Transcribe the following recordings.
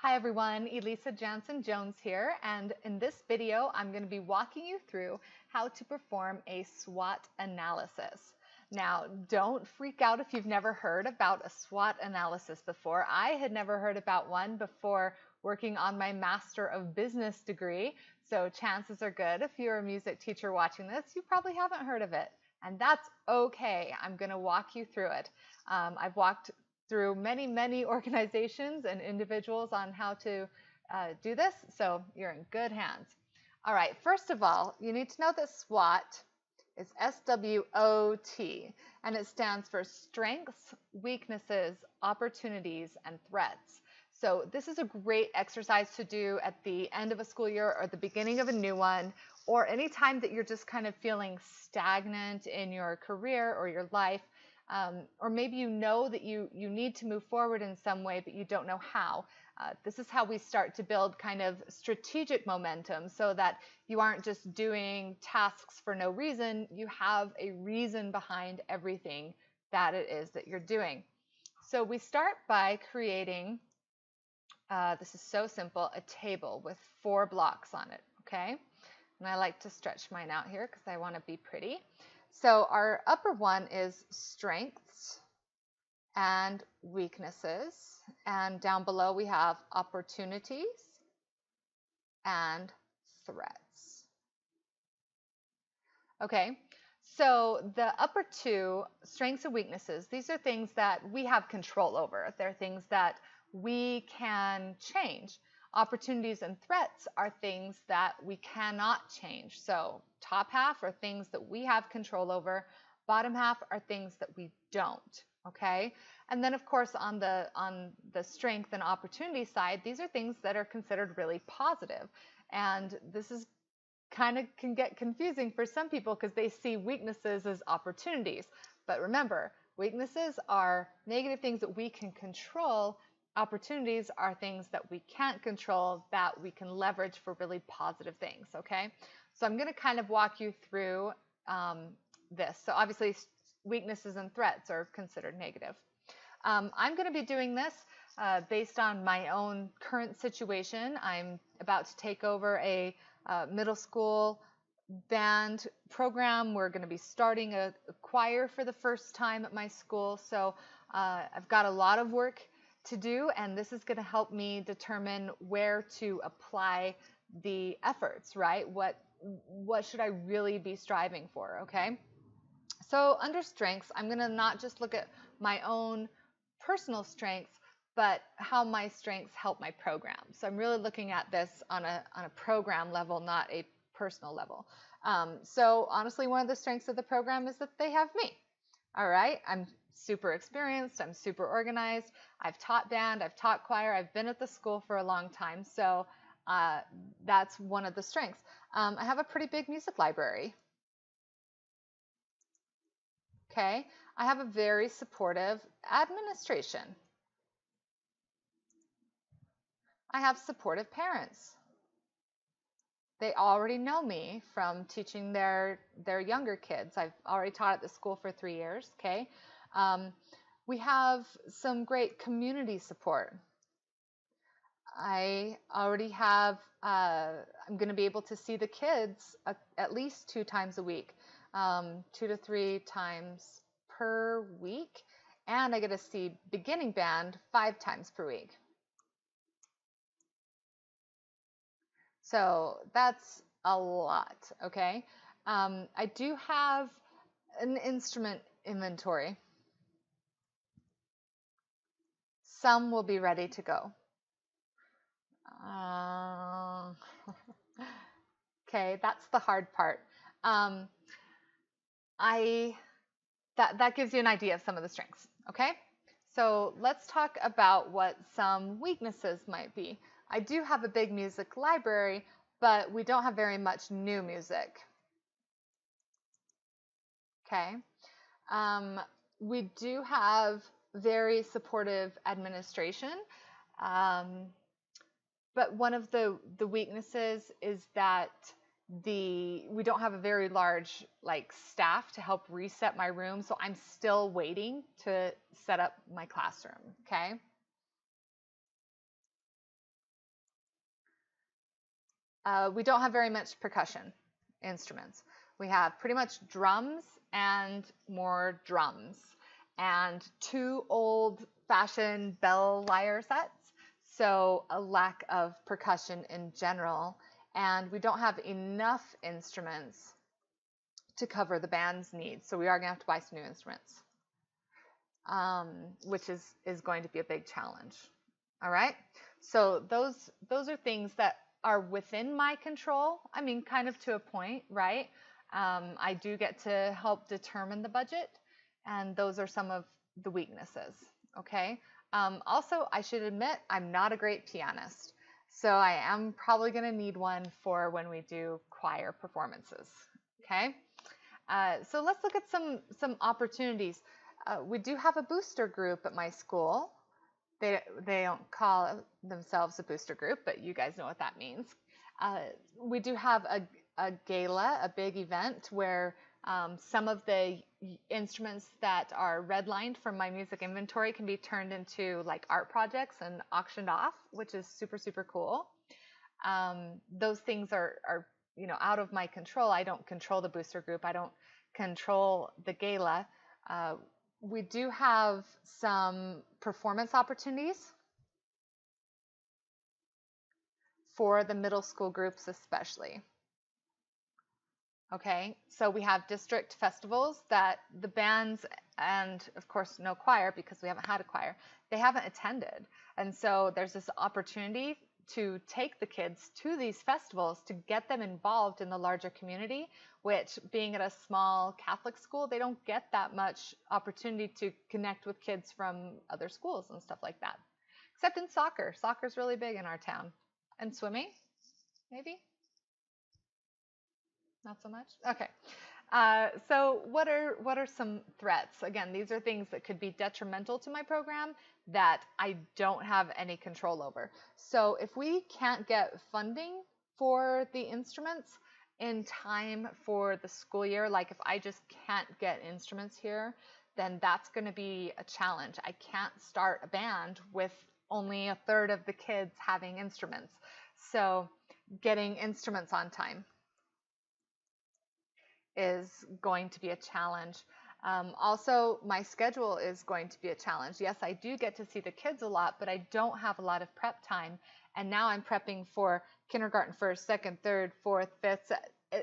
Hi everyone, Elisa Jansen-Jones here, and in this video I'm going to be walking you through how to perform a SWOT analysis. Now, don't freak out if you've never heard about a SWOT analysis before. I had never heard about one before working on my Master of Business degree, so chances are good if you're a music teacher watching this, you probably haven't heard of it. And that's okay. I'm going to walk you through it. I've walked through many organizations and individuals on how to do this, so you're in good hands. All right, first of all, you need to know that SWOT is SWOT, and it stands for Strengths, Weaknesses, Opportunities, and Threats. So this is a great exercise to do at the end of a school year or the beginning of a new one, or any time that you're just kind of feeling stagnant in your career or your life. Or maybe you know that you need to move forward in some way, but you don't know how. This is how we start to build kind of strategic momentum so that you aren't just doing tasks for no reason. You have a reason behind everything that it is that you're doing. So we start by creating, this is so simple, a table with 4 blocks on it, okay? And I like to stretch mine out here because I want to be pretty. So our upper one is strengths and weaknesses, and down below we have opportunities and threats. Okay, so the upper 2, strengths and weaknesses, these are things that we have control over. They're things that we can change. Opportunities and threats are things that we cannot change. So top half are things that we have control over. Bottom half are things that we don't. Okay. And then of course on the strength and opportunity side, these are things that are considered really positive. And this is kind of can get confusing for some people because they see weaknesses as opportunities. But remember, weaknesses are negative things that we can control. Opportunities are things that we can't control that we can leverage for really positive things, okay? So I'm going to kind of walk you through this. So obviously weaknesses and threats are considered negative. I'm going to be doing this based on my own current situation. I'm about to take over a middle school band program. We're going to be starting a choir for the first time at my school. So I've got a lot of work to do, and this is going to help me determine where to apply the efforts, right? What should I really be striving for, okay? So under strengths, I'm going to not just look at my own personal strengths, but how my strengths help my program. So I'm really looking at this on a program level, not a personal level. So honestly, one of the strengths of the program is that they have me. All right, I'm super experienced, I'm super organized, I've taught band, I've taught choir, I've been at the school for a long time, so that's one of the strengths. I have a pretty big music library. Okay, I have a very supportive administration. I have supportive parents. They already know me from teaching their younger kids. I've already taught at the school for 3 years, okay? We have some great community support. I already have, I'm going to be able to see the kids at least 2 times a week, 2 to 3 times per week, and I get to see beginning band 5 times per week. So that's a lot, okay? I do have an instrument inventory. Some will be ready to go. Okay, that's the hard part. That gives you an idea of some of the strengths, okay? So let's talk about what some weaknesses might be. I do have a big music library, but we don't have very much new music. Okay. We do have very supportive administration, but one of the weaknesses is that we don't have a very large staff to help reset my room, so I'm still waiting to set up my classroom. Okay. We don't have very much percussion instruments. We have pretty much drums and more drums and 2 old-fashioned bell lyre sets. So a lack of percussion in general. And we don't have enough instruments to cover the band's needs. So we are going to have to buy some new instruments, which is going to be a big challenge. All right. So those are things that are within my control. I mean, kind of to a point, right? I do get to help determine the budget, and those are some of the weaknesses. Okay. Also, I should admit, I'm not a great pianist, so I am probably going to need one for when we do choir performances. Okay. So let's look at some opportunities. We do have a booster group at my school. They don't call themselves a booster group, but you guys know what that means. We do have a gala, a big event where some of the instruments that are redlined from my music inventory can be turned into like art projects and auctioned off, which is super, super cool. Those things are out of my control. I don't control the booster group. I don't control the gala. We do have some performance opportunities for the middle school groups especially. Okay, so we have district festivals that the bands, and of course no choir because we haven't had a choir, they haven't attended. And so there's this opportunity to take the kids to these festivals to get them involved in the larger community, which being at a small Catholic school, they don't get that much opportunity to connect with kids from other schools and stuff like that. Except in soccer. Soccer's really big in our town. And swimming, maybe? Not so much? Okay. So what are some threats? Again, these are things that could be detrimental to my program that I don't have any control over. So if we can't get funding for the instruments in time for the school year, like if I just can't get instruments here, then that's going to be a challenge. I can't start a band with only 1/3 of the kids having instruments. So getting instruments on time is going to be a challenge. Also, my schedule is going to be a challenge. Yes, I do get to see the kids a lot, but I don't have a lot of prep time. And now I'm prepping for kindergarten first, second, third, fourth, fifth.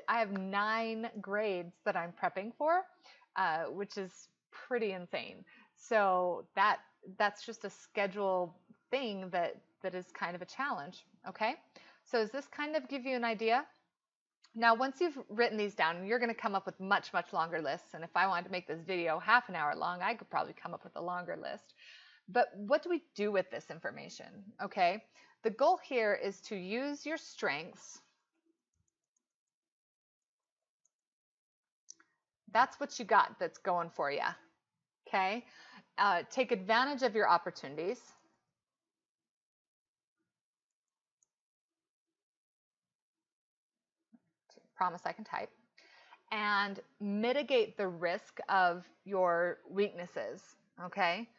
I have 9 grades that I'm prepping for, which is pretty insane. So that's just a schedule thing that is kind of a challenge. Okay, so does this kind of give you an idea? Now, once you've written these down, you're going to come up with much, much longer lists. And if I wanted to make this video half an hour long, I could probably come up with a longer list. But what do we do with this information? Okay, the goal here is to use your strengths. That's what you got that's going for you. Okay, take advantage of your opportunities. Promise I can type. And mitigate the risk of your weaknesses, okay?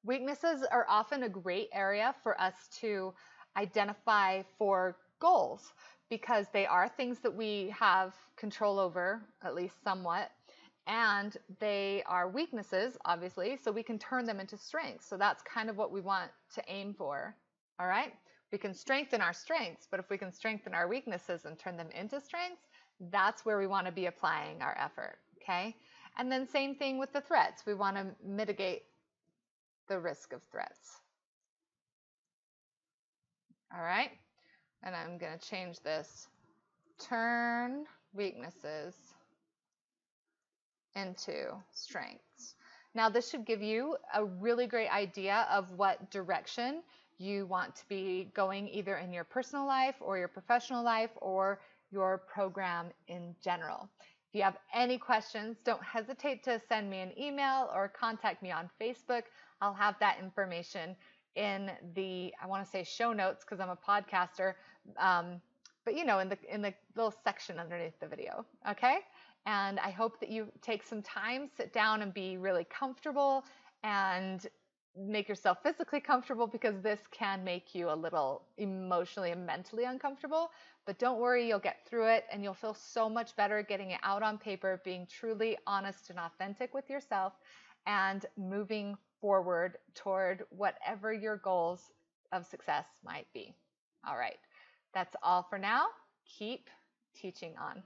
Weaknesses are often a great area for us to identify for goals because they are things that we have control over, at least somewhat, and they are weaknesses, obviously, so we can turn them into strengths. So that's kind of what we want to aim for, all right? We can strengthen our strengths, but if we can strengthen our weaknesses and turn them into strengths, that's where we want to be applying our effort, okay? And then same thing with the threats. We want to mitigate the risk of threats. All right? And I'm going to change this. Turn weaknesses into strengths. Now, this should give you a really great idea of what direction you want to be going either in your personal life or your professional life or your program in general. If you have any questions, don't hesitate to send me an email or contact me on Facebook. I'll have that information in the, I want to say show notes because I'm a podcaster, but you know, in the little section underneath the video, okay? And I hope that you take some time, sit down and be really comfortable and make yourself physically comfortable, because this can make you a little emotionally and mentally uncomfortable. But don't worry, you'll get through it and you'll feel so much better getting it out on paper, being truly honest and authentic with yourself, and moving forward toward whatever your goals of success might be. All right, that's all for now. Keep teaching on.